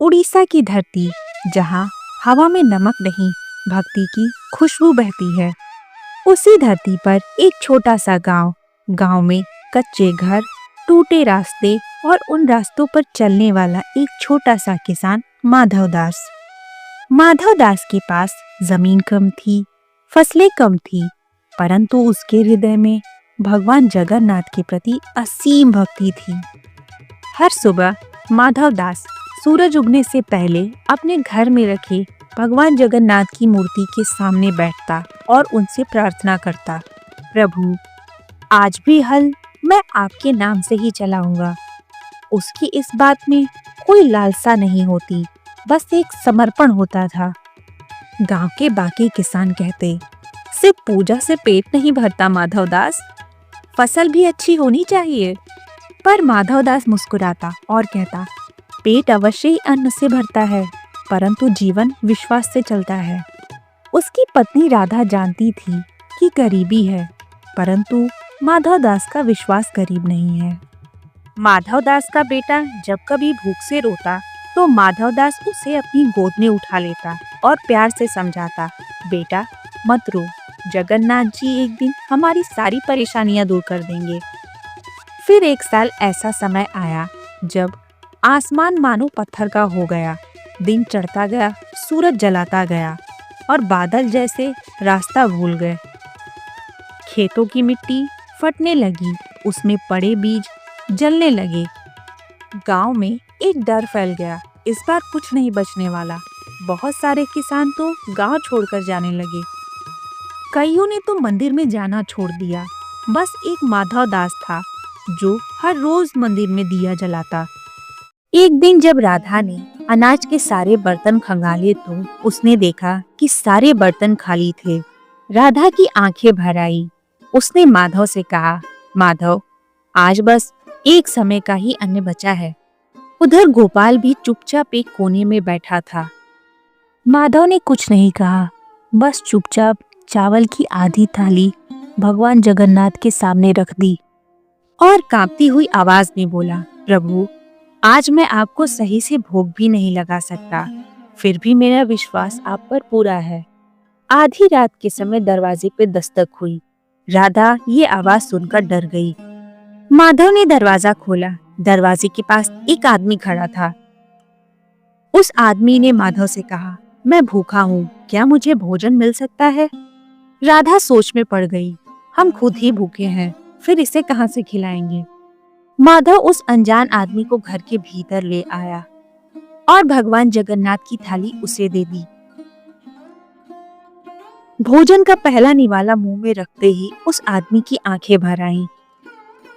उड़ीसा की धरती, जहाँ हवा में नमक नहीं, भक्ति की खुशबू बहती है। उसी धरती पर एक छोटा सा गांव में कच्चे घर, टूटे रास्ते और उन रास्तों पर चलने वाला एक छोटा सा किसान माधव दास। माधव दास के पास जमीन कम थी, फसलें कम थी, परंतु उसके हृदय में भगवान जगन्नाथ के प्रति असीम भक्ति थी। हर सुबह माधव दास सूरज उगने से पहले अपने घर में रखे भगवान जगन्नाथ की मूर्ति के सामने बैठता और उनसे प्रार्थना करता, प्रभु, आज भी हल मैं आपके नाम से ही चलाऊंगा। उसकी इस बात में कोई लालसा नहीं होती, बस एक समर्पण होता था। गांव के बाकी किसान कहते, सिर्फ पूजा से पेट नहीं भरता माधव दास, फसल भी अच्छी होनी चाहिए। पर माधव दास मुस्कुराता और कहता, पेट अवश्य ही अन्न से भरता है, परंतु जीवन विश्वास से चलता है। उसकी पत्नी राधा जानती थी कि गरीबी है, परंतु माधव दास का विश्वास गरीब नहीं है। माधव दास का बेटा जब कभी भूख से रोता तो माधव दास उसे अपनी गोद में उठा लेता और प्यार से समझाता, बेटा मत रो, जगन्नाथ जी एक दिन हमारी सारी परेशानियां दूर कर देंगे। फिर एक साल ऐसा समय आया जब आसमान मानो पत्थर का हो गया। दिन चढ़ता गया, सूरज जलाता गया और बादल जैसे रास्ता भूल गए। खेतों की मिट्टी फटने लगी, उसमें पड़े बीज जलने लगे। गांव में एक डर फैल गया, इस बार कुछ नहीं बचने वाला। बहुत सारे किसान तो गांव छोड़कर जाने लगे। कईयों ने तो मंदिर में जाना छोड़ दिया। बस एक माधव दास था जो हर रोज मंदिर में दिया जलाता। एक दिन जब राधा ने अनाज के सारे बर्तन खंगाले तो उसने देखा कि सारे बर्तन खाली थे। राधा की आंखें भर आई। उसने माधव से कहा, माधव, आज बस एक समय का ही अन्न बचा है। उधर गोपाल भी चुपचाप एक कोने में बैठा था। माधव ने कुछ नहीं कहा, बस चुपचाप चावल की आधी थाली भगवान जगन्नाथ के सामने रख दी और कांपती हुई आवाज में बोला, प्रभु, आज मैं आपको सही से भोग भी नहीं लगा सकता, फिर भी मेरा विश्वास आप पर पूरा है। आधी रात के समय दरवाजे पे दस्तक हुई। राधा ये आवाज सुनकर डर गई। माधव ने दरवाजा खोला। दरवाजे के पास एक आदमी खड़ा था। उस आदमी ने माधव से कहा, मैं भूखा हूँ, क्या मुझे भोजन मिल सकता है? राधा सोच में पड़ गई। हम खुद ही भूखे हैं, फिर इसे कहाँ से खिलाएंगे? माधव उस अनजान आदमी को घर के भीतर ले आया और भगवान जगन्नाथ की थाली उसे दे दी। भोजन का पहला निवाला मुंह में रखते ही उस आदमी की आंखें भर आईं।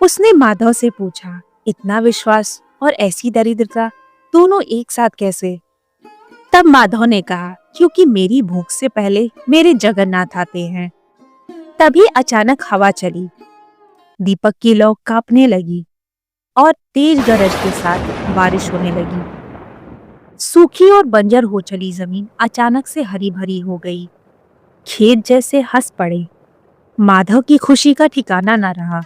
उसने माधव से पूछा, इतना विश्वास और ऐसी दरिद्रता दोनों एक साथ कैसे? तब माधव ने कहा, क्योंकि मेरी भूख से पहले मेरे जगन्नाथ आते हैं। तभी अचानक हवा चली, दीपक की लौ कांपने लगी और तेज गरज के साथ बारिश होने लगी। सूखी और बंजर हो चली जमीन अचानक से हरी भरी हो गई। खेत जैसे हंस पड़े। माधव की खुशी का ठिकाना न रहा।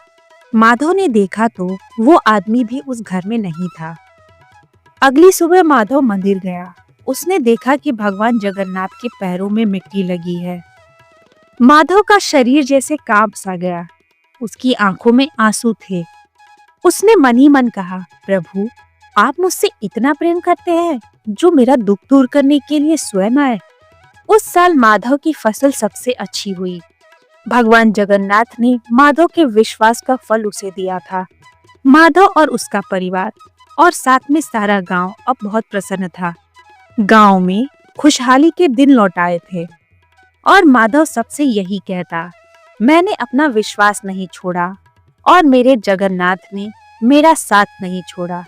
माधव ने देखा तो वो आदमी भी उस घर में नहीं था। अगली सुबह माधव मंदिर गया। उसने देखा कि भगवान जगन्नाथ के पैरों में मिट्टी लगी है। माधव का शरीर जैसे कांप सा गया। उसकी आंखों में आंसू थे। उसने मन ही मन कहा, प्रभु, आप मुझसे इतना प्रेम करते हैं जो मेरा दुख दूर करने के लिए स्वयं आए। उस साल माधव की फसल सबसे अच्छी हुई। भगवान जगन्नाथ ने माधव के विश्वास का फल उसे दिया था। माधव और उसका परिवार और साथ में सारा गांव अब बहुत प्रसन्न था। गांव में खुशहाली के दिन लौट आए थे और माधव सबसे यही कहता, मैंने अपना विश्वास नहीं छोड़ा और मेरे जगन्नाथ ने मेरा साथ नहीं छोड़ा।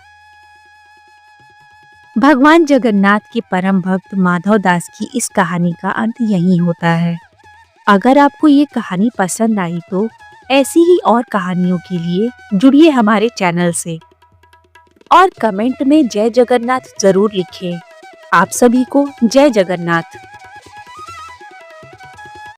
भगवान जगन्नाथ के परम भक्त माधव दास की इस कहानी का अंत यही होता है। अगर आपको ये कहानी पसंद आई तो ऐसी ही और कहानियों के लिए जुड़िए हमारे चैनल से और कमेंट में जय जगन्नाथ जरूर लिखें। आप सभी को जय जगन्नाथ।